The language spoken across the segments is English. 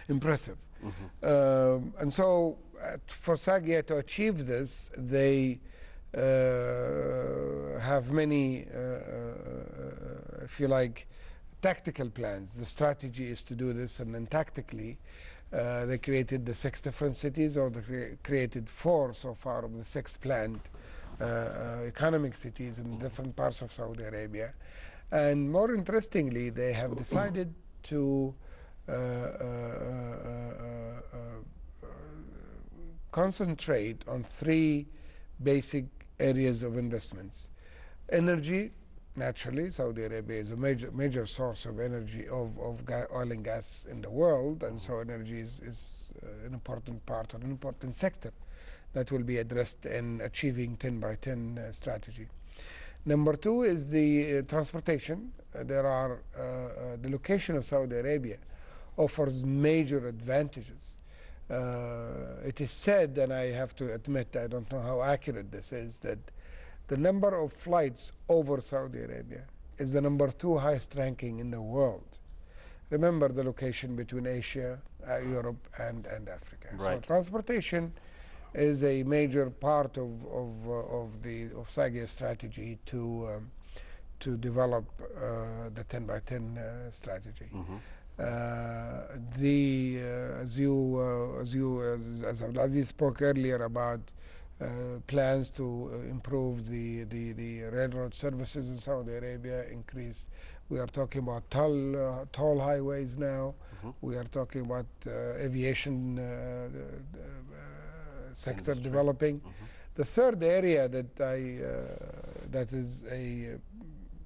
impressive. And so for SAGIA to achieve this, they have many, if you like, tactical plans. The strategy is to do this, and then tactically they created the 6 different cities, or they created 4 so far of the 6 planned economic cities in different parts of Saudi Arabia. And more interestingly, they have decided to concentrate on 3 basic areas of investments. Energy, naturally, Saudi Arabia is a major source of energy, of oil and gas in the world, and so energy is an important part, or an important sector that will be addressed in achieving 10 by 10 strategy. Number 2 is the transportation. The location of Saudi Arabia offers major advantages. It is said, and I have to admit I don't know how accurate this is, that the number of flights over Saudi Arabia is the number 2 highest ranking in the world. Remember the location between Asia, Europe, and Africa. Right. So transportation is a major part of SAGIA's strategy to develop the 10 by 10 strategy. As Abdulaziz spoke earlier about plans to improve the railroad services in Saudi Arabia, increase. We are talking about toll highways now. We are talking about aviation sector developing. The third area that is a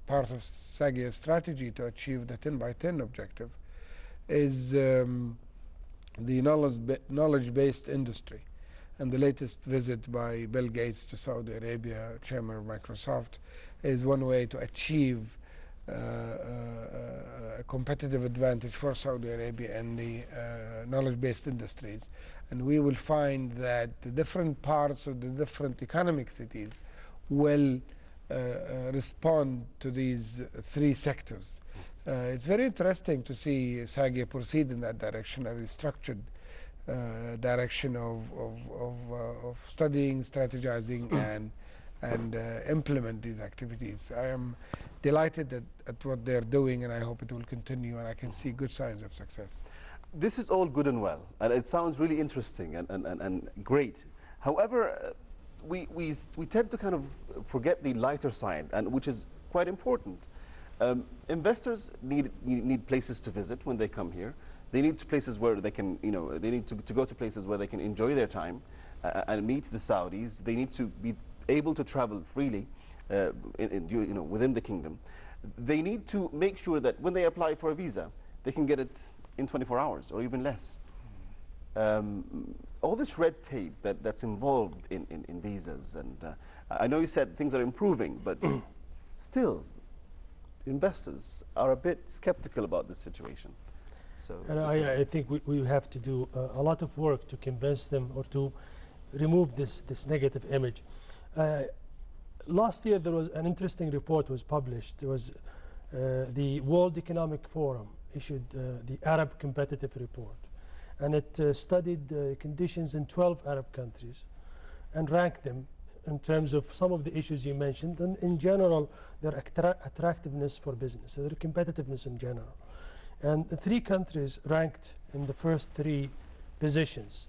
part of SAGIA's strategy to achieve the 10 by 10 objective is the knowledge-based industry. And the latest visit by Bill Gates to Saudi Arabia, chairman of Microsoft, is one way to achieve a competitive advantage for Saudi Arabia in the knowledge-based industries. And we will find that the different parts of the different economic cities will respond to these 3 sectors. It's very interesting to see SAGIA proceed in that direction, a restructured direction of studying, strategizing, and implement these activities. I am delighted at what they're doing, and I hope it will continue, and I can see good signs of success. This is all good and well, and it sounds really interesting and great. However, we tend to kind of forget the lighter side, and which is quite important. Investors need places to visit when they come here. They need places where they can, they need to go to places where they can enjoy their time and meet the Saudis. They need to be able to travel freely, within the kingdom. They need to make sure that when they apply for a visa, they can get it in 24 hours or even less. All this red tape that's involved in visas, and I know you said things are improving, but still, investors are a bit skeptical about this situation. So, and I think we have to do a lot of work to convince them, or to remove this negative image. Last year there was an interesting report was published. It was the World Economic Forum issued the Arab Competitive Report, and it studied conditions in 12 Arab countries and ranked them in terms of some of the issues you mentioned, and in general their attractiveness for business, their competitiveness in general. And the 3 countries ranked in the first 3 positions: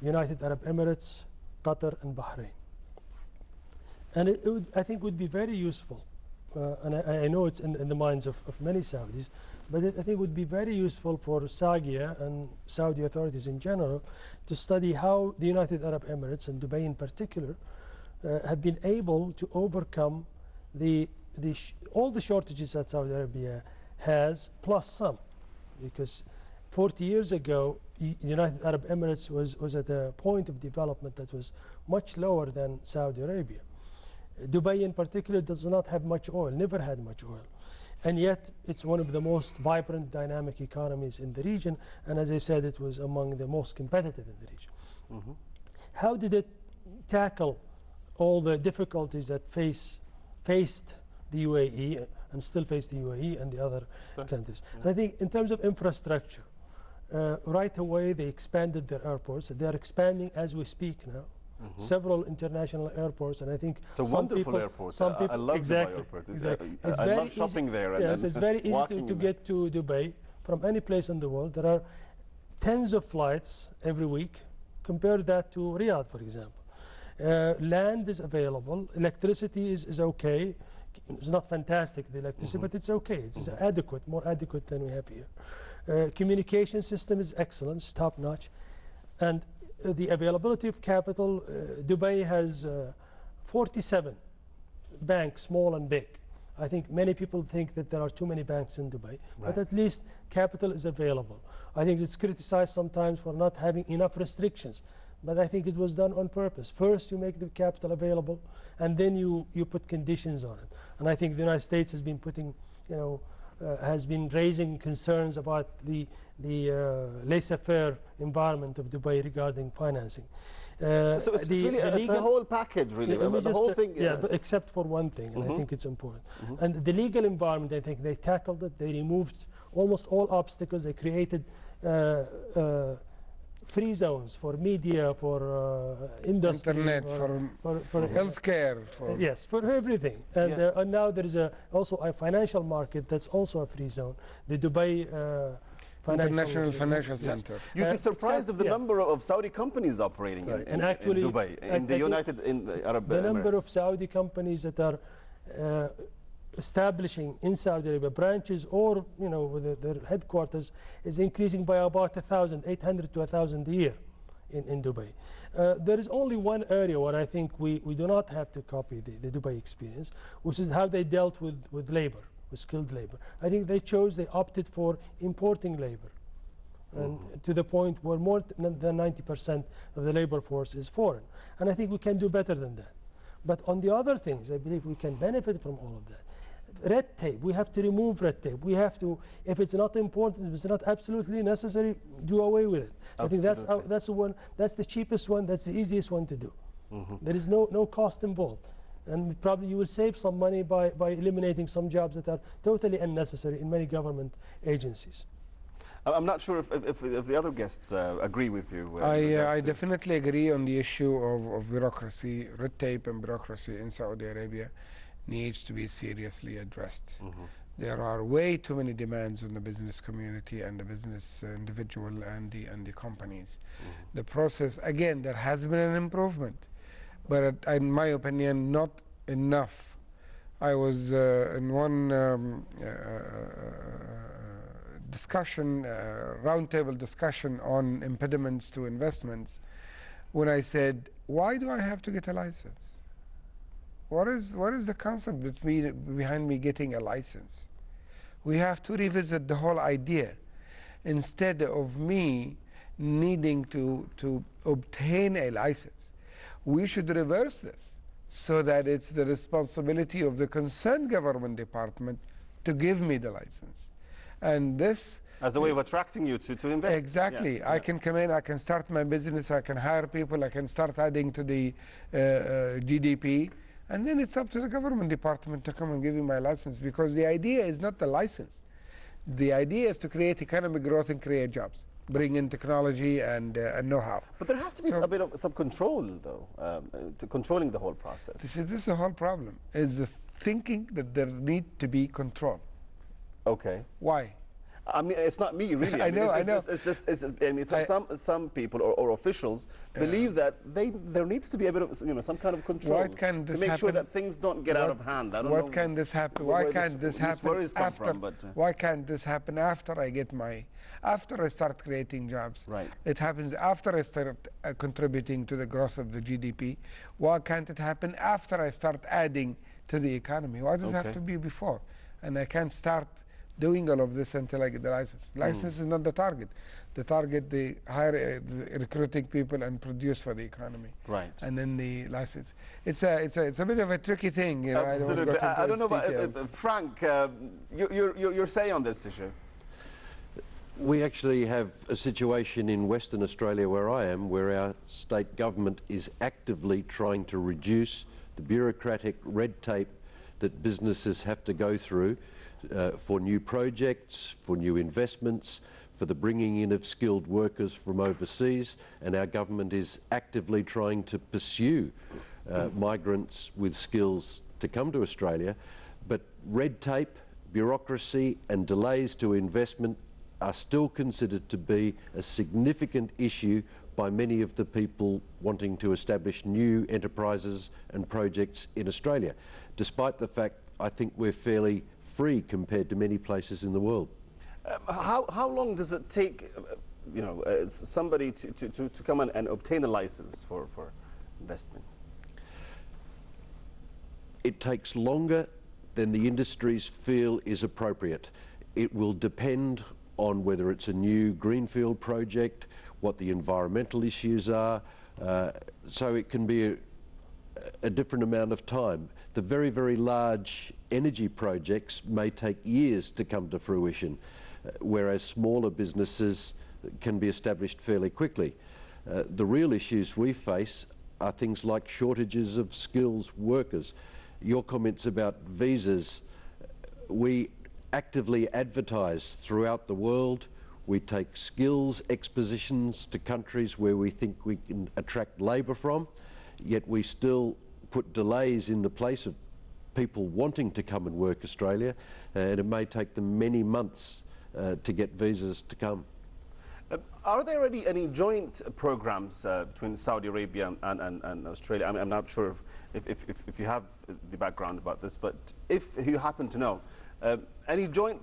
United Arab Emirates, Qatar, and Bahrain. And I think would be very useful, and I know it's in the minds of many Saudis, but I think it would be very useful for SAGIA and Saudi authorities in general to study how the United Arab Emirates, and Dubai in particular, have been able to overcome all the shortages that Saudi Arabia has, plus some. Because 40 years ago, the United Arab Emirates was at a point of development that was much lower than Saudi Arabia. Dubai in particular does not have much oil, never had much oil. And yet it's one of the most vibrant, dynamic economies in the region. And as I said, it was among the most competitive in the region. How did it tackle all the difficulties that faced the UAE and still face the UAE and the other countries. And I think in terms of infrastructure, right away they expanded their airports. They are expanding as we speak now. Several international airports, and I think it's a wonderful airport. Some people, I love exactly, Dubai airport. Exactly. I love shopping there. And yes, it's very easy to get to Dubai from any place in the world. There are tens of flights every week. Compare that to Riyadh, for example. Land is available. Electricity is okay. It's not fantastic, the electricity, but it's okay. It's adequate, more adequate than we have here. Communication system is excellent, it's top notch. And the availability of capital, Dubai has 47 banks, small and big. I think many people think that there are too many banks in Dubai, but at least capital is available. I think it's criticized sometimes for not having enough restrictions, but I think it was done on purpose. First, you make the capital available, and then you put conditions on it. And I think the United States has been putting, has been raising concerns about the laissez-faire environment of Dubai regarding financing. So it's really it's a whole package, really. The whole thing. Yeah, but except for one thing, and I think it's important. And the legal environment, I think they tackled it. They removed almost all obstacles. They created free zones for media, for industry, internet, for healthcare, yes, for everything. And now there is also a financial market that's also a free zone. The Dubai International Financial Center. You'd be surprised of the number of Saudi companies operating in Dubai, in the United Arab Emirates. The number of Saudi companies that are establishing in Saudi Arabia branches or with their headquarters is increasing by about 800 to 1,000 a year in Dubai. There is only one area where I think we do not have to copy the Dubai experience, which is how they dealt with labor, with skilled labor. I think they opted for importing labor, and to the point where more than 90% of the labor force is foreign. And I think we can do better than that. But on the other things, I believe we can benefit from all of that. Red tape, we have to remove red tape. We have to, if it's not important, if it's not absolutely necessary, do away with it. I think that's the one, that's the cheapest one, that's the easiest one to do. There is no cost involved. And probably you will save some money by eliminating some jobs that are totally unnecessary in many government agencies. I'm not sure if the other guests agree with you. I definitely agree on the issue of bureaucracy, red tape and bureaucracy in Saudi Arabia needs to be seriously addressed. There are way too many demands on the business community and the business individual and the companies. The process, again, there has been an improvement, but in my opinion, not enough. I was in one discussion, roundtable discussion on impediments to investments, when I said, why do I have to get a license? What is the concept behind me getting a license? We have to revisit the whole idea. Instead of me needing to obtain a license, we should reverse this so that it's the responsibility of the concerned government department to give me the license. And this as a way of attracting you to invest. Exactly. I can come in, I can start my business, I can hire people, I can start adding to the GDP, and then it's up to the government department to come and give me my license, because the idea is not the license. The idea is to create economic growth and create jobs, bring in technology and know-how. But there has to be a bit of some control, though, to controlling the whole process. This is the whole problem, is the thinking that there need to be control. Okay. Why? I mean, it's not me, really. I know. It's just, I mean, some people or officials believe that there needs to be a bit of, some kind of control to make sure that things don't get out of hand. I don't know. What can this happen? Why can't this happen after? Why can't this happen after I get after I start creating jobs? Right. It happens after I start contributing to the growth of the GDP. Why can't it happen after I start adding to the economy? Why does it have to be before? And I can't start doing all of this until I get the license. License is not the target. The target, the hire, recruiting people and produce for the economy. Right. And then the license. It's a bit of a tricky thing. Absolutely. I don't know about Frank. Your say on this issue. We actually have a situation in Western Australia where I am, where our state government is actively trying to reduce the bureaucratic red tape that businesses have to go through for new projects, for new investments, for the bringing in of skilled workers from overseas, and our government is actively trying to pursue migrants with skills to come to Australia. But red tape, bureaucracy and delays to investment are still considered to be a significant issue by many of the people wanting to establish new enterprises and projects in Australia, despite the fact I think we're fairly free compared to many places in the world. How long does it take, somebody to come and obtain a license for investment? It takes longer than the industries feel is appropriate. It will depend on whether it's a new greenfield project, what the environmental issues are, so it can be a different amount of time. The very, very large energy projects may take years to come to fruition, whereas smaller businesses can be established fairly quickly. The real issues we face are things like shortages of skills workers. Your comments about visas, we actively advertise throughout the world. We take skills expositions to countries where we think we can attract labour from, yet we still put delays in the place of people wanting to come and work Australia, and it may take them many months to get visas to come. Are there any joint programs between Saudi Arabia and Australia? I'm not sure if you have the background about this, but if you happen to know, any joint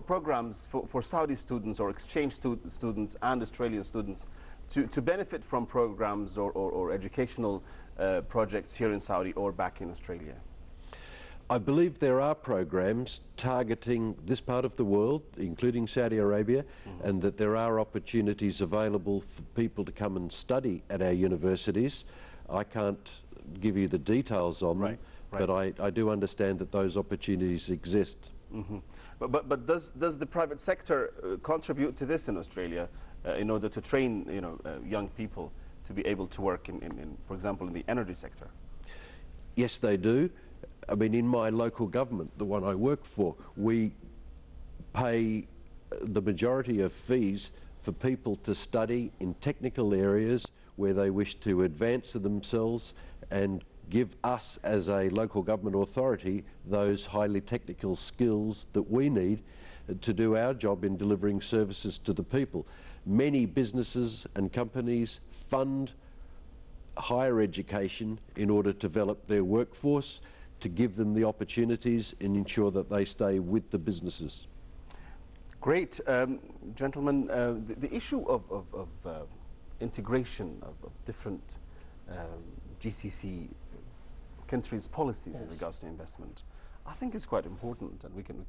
programs for Saudi students or exchange students and Australian students to benefit from programs or educational projects here in Saudi or back in Australia? I believe there are programs targeting this part of the world, including Saudi Arabia, and that there are opportunities available for people to come and study at our universities. I can't give you the details on them, but I do understand that those opportunities exist. But does the private sector contribute to this in Australia in order to train young people to be able to work in, for example, in the energy sector? Yes, they do. I mean, in my local government, the one I work for, we pay the majority of fees for people to study in technical areas where they wish to advance themselves and give us as a local government authority those highly technical skills that we need to do our job in delivering services to the people. Many businesses and companies fund higher education in order to develop their workforce, to give them the opportunities and ensure that they stay with the businesses. Great. Gentlemen, the issue of integration of different GCC countries' policies in regards to investment, I think is quite important, and we can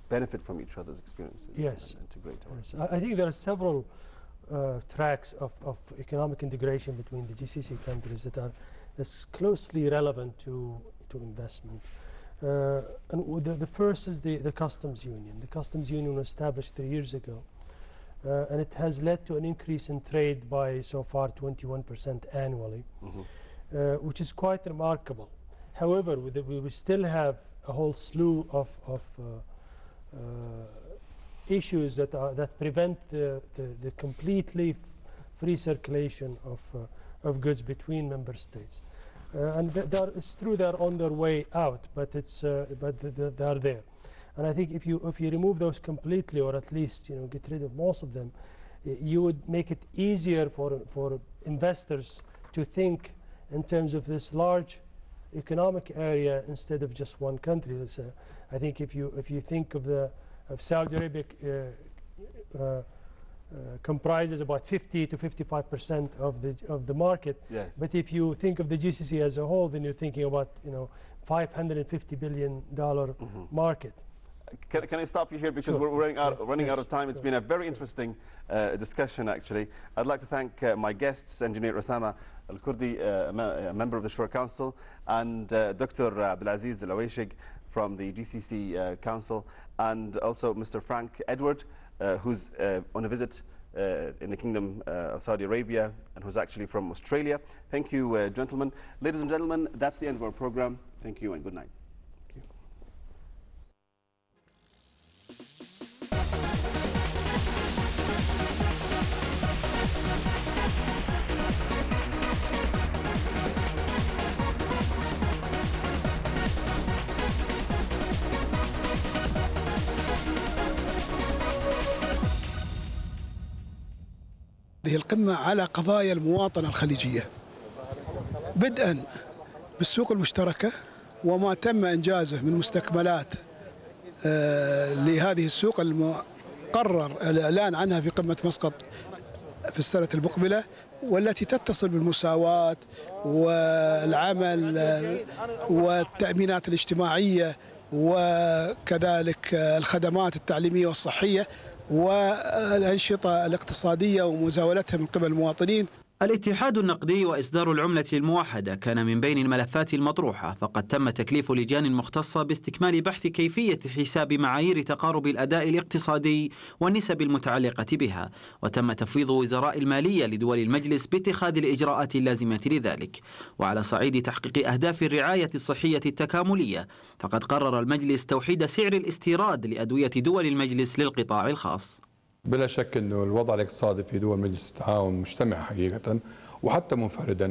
benefit from each other's experiences. Yes. And integrate our Yes. I think there are several tracks of economic integration between the GCC countries that's closely relevant to investment. And the first is the customs union. The customs union was established 3 years ago, and it has led to an increase in trade by so far 21% annually, which is quite remarkable. However, we still have a whole slew of issues that prevent the completely free circulation of goods between member states. And it's true they're on their way out, but they are there. And I think if you remove those completely, or at least get rid of most of them, you would make it easier for investors to think in terms of this large economic area instead of just one country. I think if you think of Saudi Arabia comprises about 50 to 55% of the market. Yes. But if you think of the GCC as a whole, then you're thinking about $550 billion market. Can I stop you here, because we're running out of time. It's been a very interesting discussion, actually. I'd like to thank my guests, Engineer Usama Kurdi, a member of the Shura Council, and Dr. AbdelAziz AlUwaisheg from the GCC Council, and also Mr. Frank Edward, who's on a visit in the Kingdom of Saudi Arabia, and who's actually from Australia. Thank you, gentlemen. Ladies and gentlemen, that's the end of our program. Thank you and good night. هذه القمة على قضايا المواطنة الخليجية، بدءا بالسوق المشتركة وما تم إنجازه من مستكملات لهذه السوق المقرر الإعلان عنها في قمة مسقط في السنة المقبلة، والتي تتصل بالمساواة والعمل والتأمينات الاجتماعية وكذلك الخدمات التعليمية والصحية والأنشطة الاقتصادية ومزاولتها من قبل المواطنين. الاتحاد النقدي وإصدار العملة الموحدة كان من بين الملفات المطروحة، فقد تم تكليف لجان مختصة باستكمال بحث كيفية حساب معايير تقارب الأداء الاقتصادي والنسب المتعلقة بها، وتم تفويض وزراء المالية لدول المجلس باتخاذ الإجراءات اللازمة لذلك. وعلى صعيد تحقيق أهداف الرعاية الصحية التكاملية، فقد قرر المجلس توحيد سعر الاستيراد لأدوية دول المجلس للقطاع الخاص. بلا شك أنه الوضع الاقتصادي في دول مجلس التعاون مجتمع حقيقة وحتى منفردا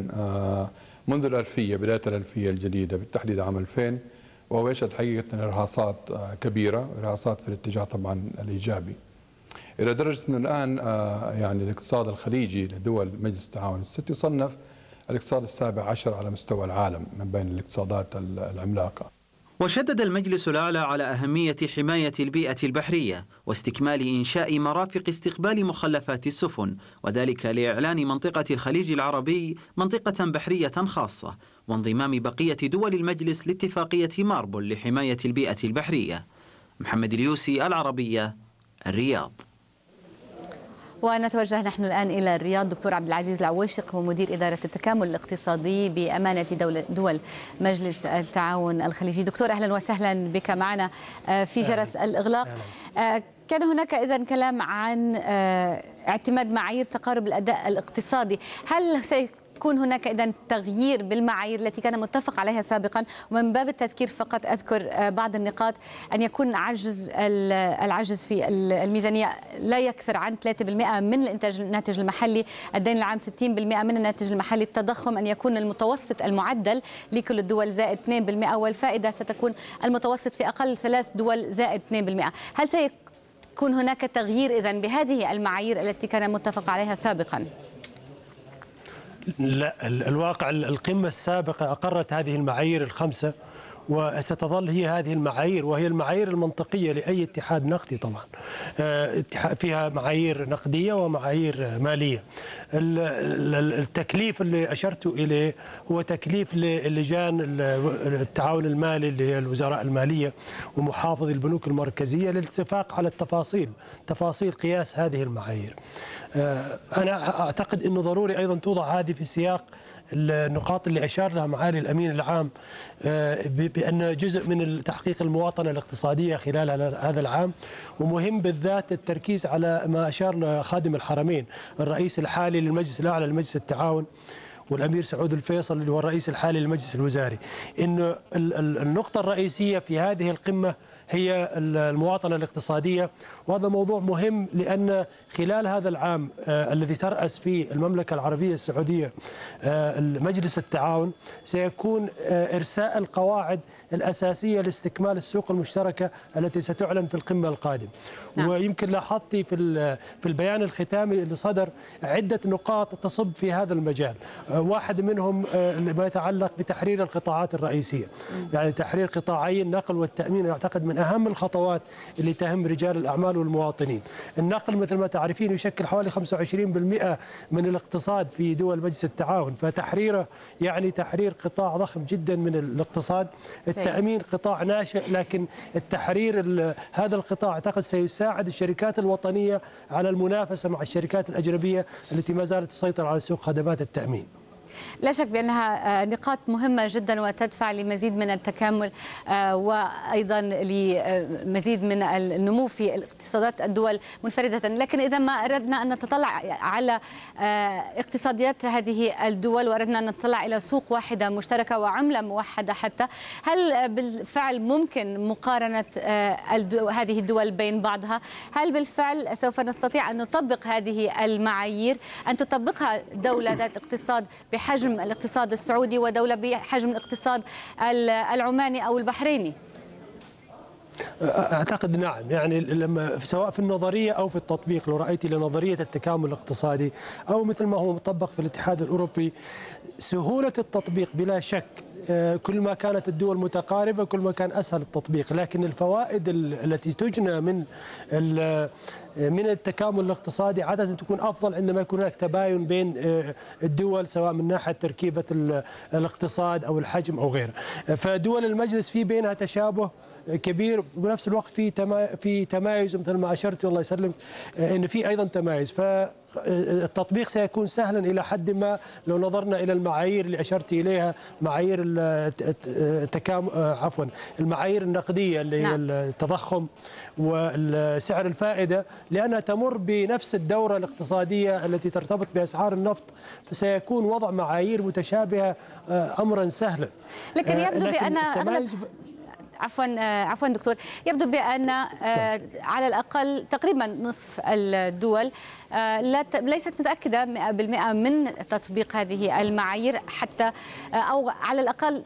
منذ الألفية، بداية الألفية الجديدة بالتحديد عام 2000، وهو يشهد حقيقة إرهاصات كبيرة، إرهاصات في الاتجاه طبعا الإيجابي، إلى درجة أنه الآن يعني الاقتصاد الخليجي لدول مجلس التعاون الست يصنف الاقتصاد السابع عشر على مستوى العالم من بين الاقتصادات العملاقة. وشدد المجلس الأعلى على أهمية حماية البيئة البحرية واستكمال إنشاء مرافق استقبال مخلفات السفن، وذلك لإعلان منطقة الخليج العربي منطقة بحرية خاصة، وانضمام بقية دول المجلس لاتفاقية ماربل لحماية البيئة البحرية. محمد اليوسي، العربية، الرياض. ونتوجه نحن الآن إلى الرياض. دكتور عبدالعزيز العويشق هو مدير إدارة التكامل الاقتصادي بأمانة دول مجلس التعاون الخليجي. دكتور أهلا وسهلا بك معنا في جرس الإغلاق. كان هناك إذن كلام عن اعتماد معايير تقارب الأداء الاقتصادي، هل سيكون هناك إذن تغيير بالمعايير التي كان متفق عليها سابقا؟ ومن باب التذكير فقط أذكر بعض النقاط: أن يكون العجز في الميزانية لا يكثر عن 3% من الناتج المحلي، الدين العام 60% من الناتج المحلي، التضخم أن يكون المتوسط المعدل لكل الدول زائد 2%، والفائدة ستكون المتوسط في أقل 3 دول زائد 2%. هل سيكون هناك تغيير إذن بهذه المعايير التي كان متفق عليها سابقا؟ لا، الواقع القمة السابقة أقرت هذه المعايير الخمسة، وستظل هي هذه المعايير، وهي المعايير المنطقية لأي اتحاد نقدي طبعا. فيها معايير نقدية ومعايير مالية. التكليف اللي أشرت إليه هو تكليف للجان التعاون المالي اللي هي الوزراء المالية ومحافظ البنوك المركزية للاتفاق على تفاصيل قياس هذه المعايير. أنا أعتقد أنه ضروري أيضا توضع هذه في سياق النقاط اللي أشار لها معالي الأمين العام، بأن جزء من تحقيق المواطنة الاقتصادية خلال هذا العام، ومهم بالذات التركيز على ما أشار خادم الحرمين الرئيس الحالي للمجلس الأعلى لمجلس التعاون والأمير سعود الفيصل اللي هو الرئيس الحالي للمجلس الوزاري، إنه النقطة الرئيسية في هذه القمة هي المواطنة الاقتصادية. وهذا موضوع مهم، لأن خلال هذا العام الذي ترأس فيه المملكة العربية السعودية مجلس التعاون سيكون إرساء القواعد الأساسية لاستكمال السوق المشتركة التي ستعلن في القمة القادم. ويمكن لاحظتي في البيان الختامي اللي صدر عدة نقاط تصب في هذا المجال، واحد منهم ما يتعلق بتحرير القطاعات الرئيسية، يعني تحرير قطاعي النقل والتأمين، أعتقد من أهم الخطوات اللي تهم رجال الأعمال والمواطنين. النقل مثل ما تعرفين يشكل حوالي 25% من الاقتصاد في دول مجلس التعاون، فتحريره يعني تحرير قطاع ضخم جدا من الاقتصاد. التأمين قطاع ناشئ، لكن التحرير هذا القطاع أعتقد سيساعد الشركات الوطنية على المنافسة مع الشركات الأجنبية التي ما زالت تسيطر على سوق خدمات التأمين. لا شك بأنها نقاط مهمة جدا وتدفع لمزيد من التكامل وأيضا لمزيد من النمو في اقتصادات الدول منفردة. لكن إذا ما أردنا أن نتطلع على اقتصاديات هذه الدول وأردنا أن نتطلع إلى سوق واحدة مشتركة وعملة موحدة حتى، هل بالفعل ممكن مقارنة هذه الدول بين بعضها؟ هل بالفعل سوف نستطيع أن نطبق هذه المعايير، أن تطبقها دولة ذات اقتصاد بحجم الاقتصاد السعودي ودولة بحجم الاقتصاد العماني أو البحريني؟ أعتقد نعم، يعني لما سواء في النظرية أو في التطبيق، لو رأيت لنظرية التكامل الاقتصادي أو مثل ما هو مطبق في الاتحاد الأوروبي، سهولة التطبيق بلا شك كل ما كانت الدول متقاربة كل ما كان أسهل التطبيق، لكن الفوائد التي تجنى من التكامل الاقتصادي عادة تكون أفضل عندما يكون هناك تباين بين الدول، سواء من ناحية تركيبة الاقتصاد أو الحجم أو غيره. فدول المجلس في بينها تشابه كبير، وبنفس الوقت في تمايز، مثل ما أشرت الله يسلمك أن في أيضا تمايز. فالتطبيق سيكون سهلا إلى حد ما لو نظرنا إلى المعايير اللي أشرت إليها، معايير المعايير النقدية اللي هي التضخم والسعر الفائدة، لأنها تمر بنفس الدورة الاقتصادية التي ترتبط بأسعار النفط، فسيكون وضع معايير متشابهة أمرا سهلا. لكن يبدو بأن عفوا دكتور، يبدو بأن على الأقل تقريبا نصف الدول ليست متأكدة 100% من تطبيق هذه المعايير، حتى أو على الأقل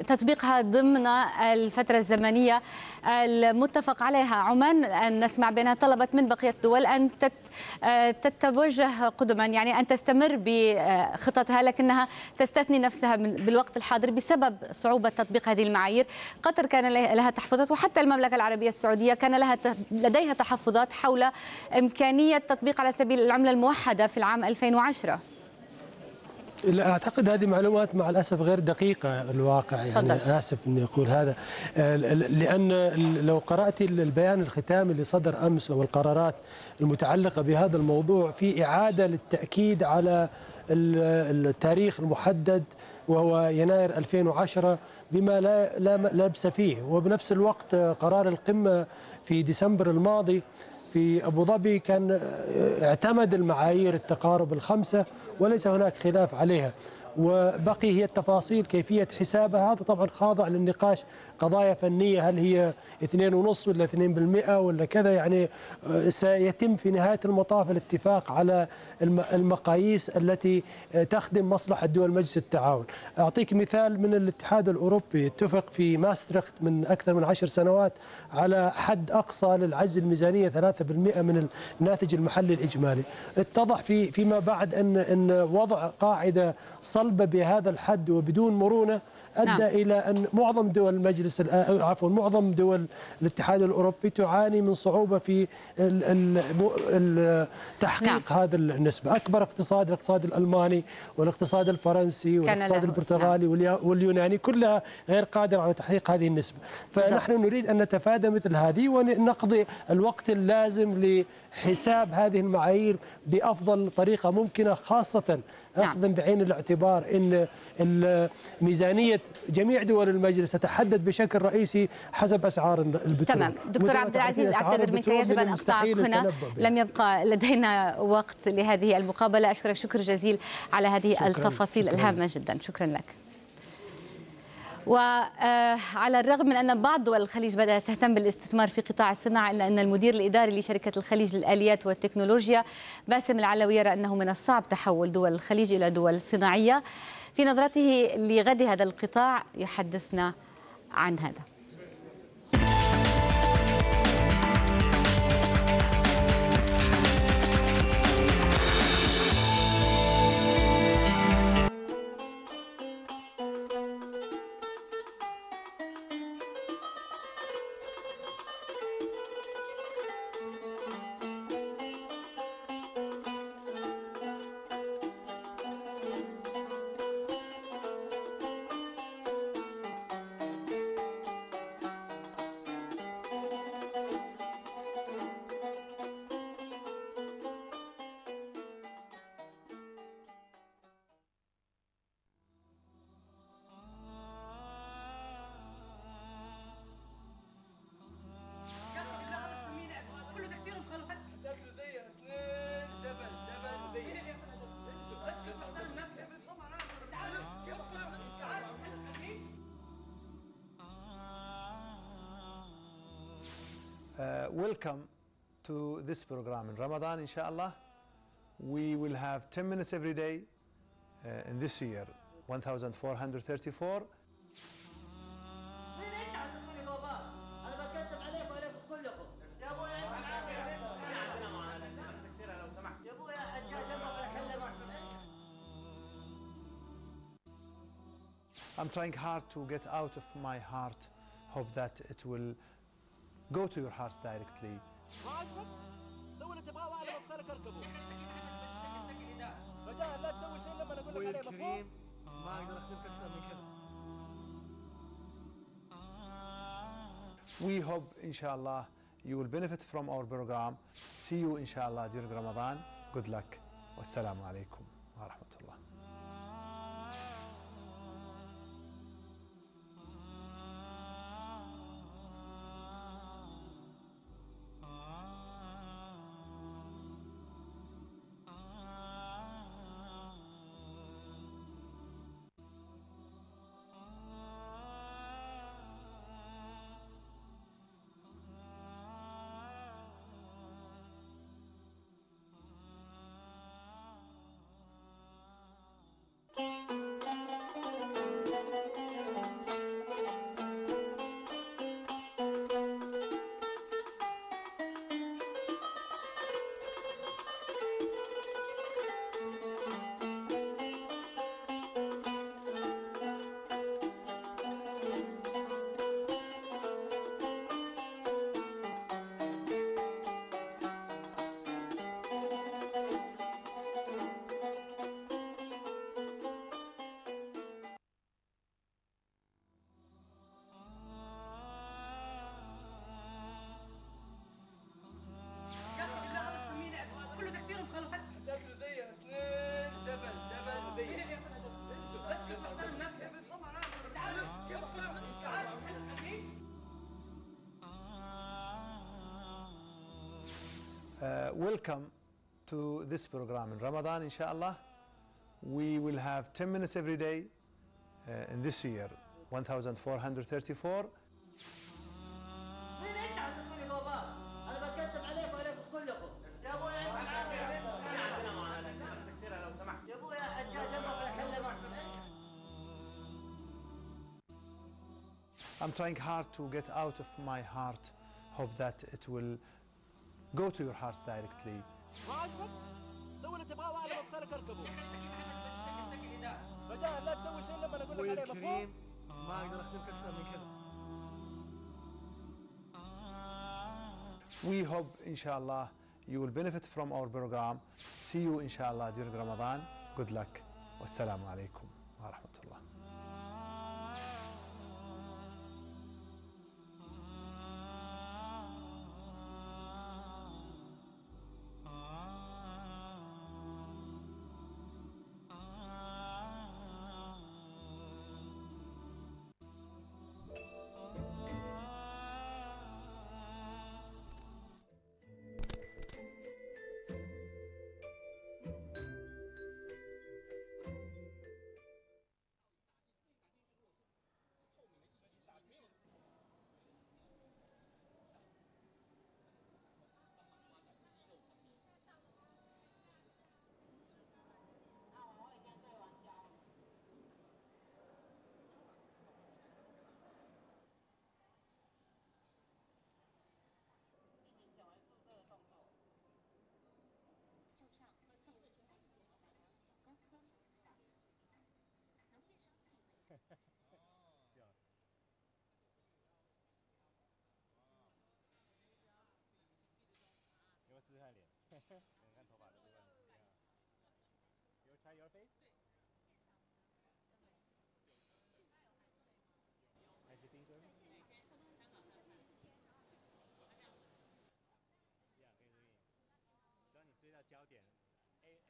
تطبيقها ضمن الفترة الزمنية المتفق عليها. عمان أن نسمع بأنها طلبت من بقية الدول أن تتوجه قدما، يعني أن تستمر بخططها، لكنها تستثني نفسها بالوقت الحاضر بسبب صعوبة تطبيق هذه المعايير. قطر كان لها تحفظات، وحتى المملكة العربية السعودية كان لديها تحفظات حول إمكانية تطبيق على سبيل العملة الموحدة في العام 2010. أعتقد هذه معلومات مع الأسف غير دقيقة الواقع، يعني آسف أني أقول هذا، لأن لو قرأت البيان الختامي اللي صدر أمس والقرارات المتعلقة بهذا الموضوع، في إعادة للتأكيد على التاريخ المحدد وهو يناير 2010 بما لا لبس فيه. وبنفس الوقت قرار القمة في ديسمبر الماضي في أبو ظبي كان اعتمد المعايير التقارب الخمسة وليس هناك خلاف عليها، وبقي هي التفاصيل كيفية حسابها. هذا طبعا خاضع للنقاش، قضايا فنية، هل هي 2.5 ولا 2% ولا كذا، يعني سيتم في نهاية المطاف الاتفاق على المقاييس التي تخدم مصلحة دول مجلس التعاون. أعطيك مثال من الاتحاد الأوروبي، اتفق في ماستريخت من أكثر من 10 سنوات على حد أقصى للعجز الميزانية 3% من الناتج المحلي الإجمالي. اتضح فيما بعد أن وضع قاعدة صلبة بهذا الحد وبدون مرونة أدى إلى أن معظم دول المجلس معظم دول الاتحاد الأوروبي تعاني من صعوبة في تحقيق هذا النسبة. أكبر الاقتصاد الألماني والاقتصاد الفرنسي والاقتصاد البرتغالي واليوناني كلها غير قادرة على تحقيق هذه النسبة. فنحن نريد أن نتفادى مثل هذه ونقضي الوقت اللازم لحساب هذه المعايير بأفضل طريقة ممكنة، خاصة أخذا بعين الاعتبار أن ميزانية جميع دول المجلس تتحدد بشكل رئيسي حسب أسعار البترول. تمام دكتور عبد العزيز، أعتذر منك، يجب أن أقطعك هنا، لم يبقى لدينا وقت لهذه المقابلة. أشكرك شكر جزيل على هذه التفاصيل الهامة جدا، شكرا لك. وعلى الرغم من أن بعض دول الخليج بدأت تهتم بالاستثمار في قطاع الصناعة، إلا أن المدير الإداري لشركة الخليج للآليات والتكنولوجيا باسم العلوي يرى أنه من الصعب تحول دول الخليج إلى دول صناعية. في نظرته لغد هذا القطاع يحدثنا عن هذا. Welcome to this program in Ramadan, inshallah. We will have 10 minutes every day in this year, 1434. I'm trying hard to get out of my heart. Hope that it will go to your hearts directly. We hope, inshallah, you will benefit from our program. See you, inshallah, during Ramadan. Good luck. Wassalamu alaikum wa rahmatullah. Welcome to this program in Ramadan, inshallah. We will have 10 minutes every day in this year, 1434. I'm trying hard to get out of my heart. Hope that it will go to your hearts directly. We hope, inshallah, you will benefit from our program. See you, inshallah, during Ramadan. Good luck. Wassalamu alaikum wa rahmatullah. Try your face. Nice finger. Yeah, 可以可以。当你追到焦点 ，A。